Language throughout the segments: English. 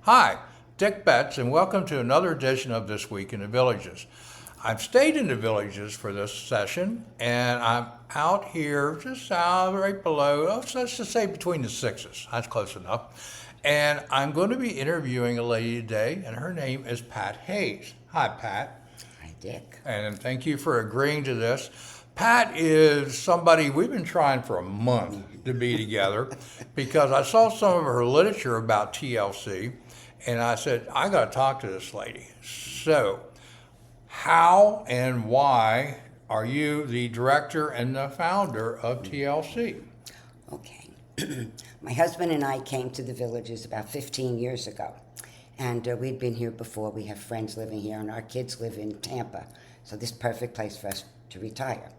Hi, Dick Betts, and welcome to another edition of This Week in the Villages. I've stayed in the Villages for this session, and I'm out here just right below, let's just say between the sixes. That's close enough. And I'm going to be interviewing a lady today, and her name is Pat Hayes. Hi, Pat. Hi, Dick. And thank you for agreeing to this. Pat is somebody we've been trying for a month to be together because I saw some of her literature about TLC, and I said, I got to talk to this lady. So, how and why are you the director and the founder of TLC? Okay. My husband and I came to the Villages about 15 years ago. And we'd been here before. We have friends living here, and our kids live in Tampa. So this is a perfect place for us to retire.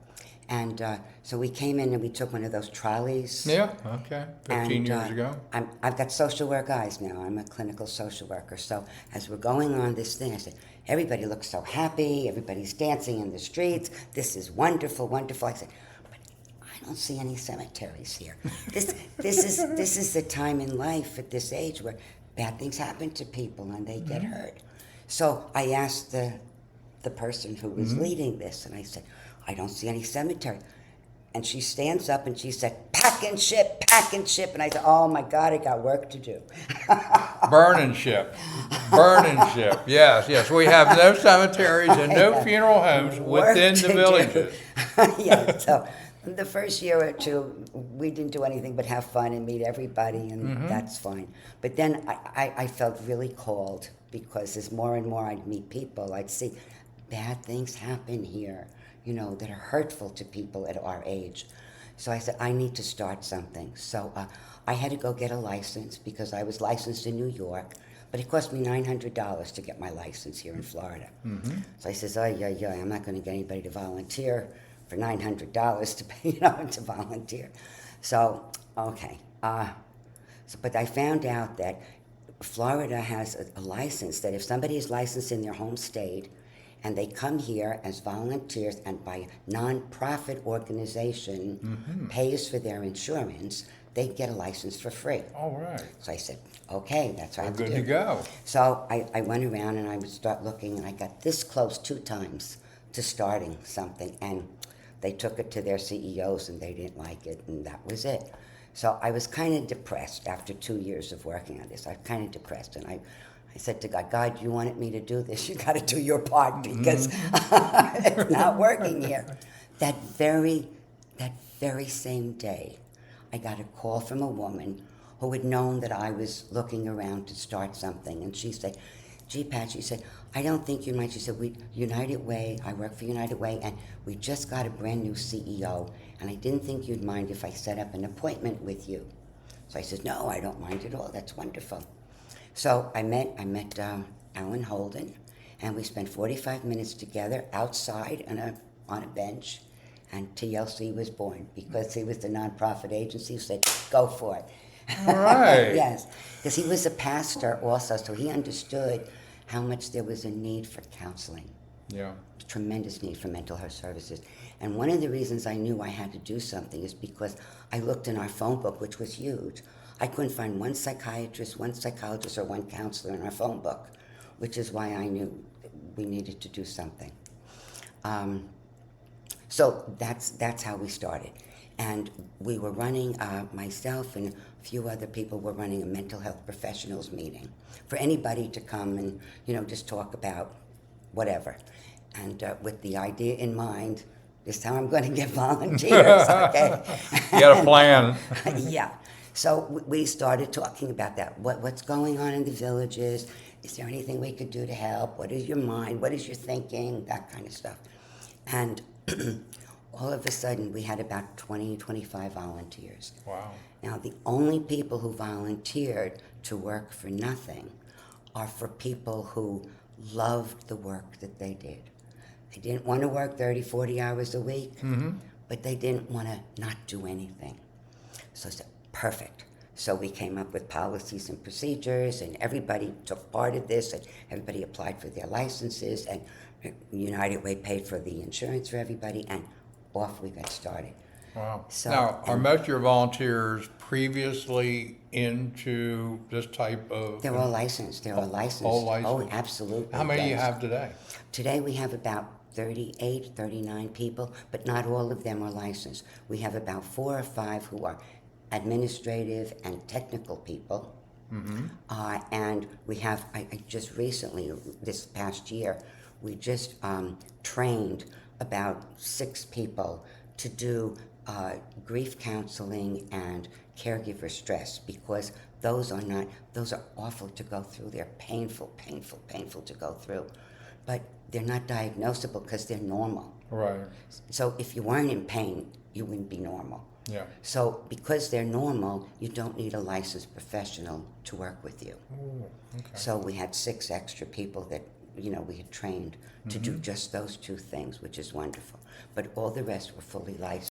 And so we came in and we took one of those trolleys. Yeah, okay, 15 years ago. I've got social work eyes now. I'm a clinical social worker. So as we're going on this thing, I said, everybody looks so happy. Everybody's dancing in the streets. This is wonderful, wonderful. I said, but I don't see any cemeteries here. This is the time in life at this age where bad things happen to people and they get hurt. So I asked the person who was leading this, and I said, I don't see any cemetery. And she stands up and she said, pack and ship, pack and ship. And I said, oh my God, I got work to do. Burn and ship. Burn and ship. Yes. We have no cemeteries and no funeral homes within the villages. Yeah, so the first year or two, we didn't do anything but have fun and meet everybody, and that's fine. But then I felt really called because as more and more I'd meet people, I'd see bad things happen here, that are hurtful to people at our age. So I said, I need to start something. So I had to go get a license because I was licensed in New York, but it cost me $900 to get my license here in Florida. So I says, I'm not going to get anybody to volunteer for $900 to pay, to volunteer. So, okay. But I found out that Florida has a license that if somebody is licensed in their home state and they come here as volunteers and by non-profit organization pays for their insurance, they get a license for free. All right. So I said, okay, that's what I have to do. Good to go. So I went around and I would start looking, and I got this close 2 times to starting something, and they took it to their CEOs and they didn't like it, and that was it. So I was kind of depressed after 2 years of working on this. I was kind of depressed, and I said to God, you wanted me to do this, you got to do your part because it's not working here. That very same day, I got a call from a woman who had known that I was looking around to start something, and she said, gee, Pat, she said, I don't think you might. She said, United Way, I work for United Way, and we just got a brand new CEO, and I didn't think you'd mind if I set up an appointment with you. So I said, no, I don't mind at all. That's wonderful. So I met Alan Holden, and we spent 45 minutes together outside on a bench, and TLC was born because he was the nonprofit agency who said, go for it. All right. Yes, because he was a pastor also, so he understood how much there was a need for counseling. Yeah. Tremendous need for mental health services. And one of the reasons I knew I had to do something is because I looked in our phone book, which was huge. I couldn't find one psychiatrist, one psychologist, or one counselor in our phone book, which is why I knew we needed to do something. So that's how we started. And we were running, myself and a few other people were running a mental health professionals meeting for anybody to come and, just talk about whatever. And with the idea in mind, this time I'm going to get volunteers, okay? You got a plan. Yeah. So we started talking about that. What's going on in the villages? Is there anything we could do to help? What is your mind? What is your thinking? That kind of stuff. And all of a sudden, we had about 20, 25 volunteers. Wow. Now, the only people who volunteered to work for nothing are for people who loved the work that they did. They didn't want to work 30, 40 hours a week, but they didn't want to not do anything. So I said, perfect. So we came up with policies and procedures, and everybody took part of this, and everybody applied for their licenses, and United Way paid for the insurance for everybody, and off we got started. Wow. So, Now, are and most of your volunteers previously into this type of? they're all licensed. They're all licensed. All Oh, licensed? absolutely. How many do you yes. have today? Today we have about 38, 39 people, but not all of them are licensed. We have about 4 or 5 who are administrative and technical people. And we have, I just recently, this past year, we just trained about 6 people to do grief counseling and caregiver stress, because those are awful to go through. They're painful, painful, painful to go through. But they're not diagnosable because they're normal. Right. So if you weren't in pain, you wouldn't be normal. Yeah. So because they're normal, you don't need a licensed professional to work with you. Ooh, okay. So we had 6 extra people that, we had trained to do just those 2 things, which is wonderful. But all the rest were fully licensed.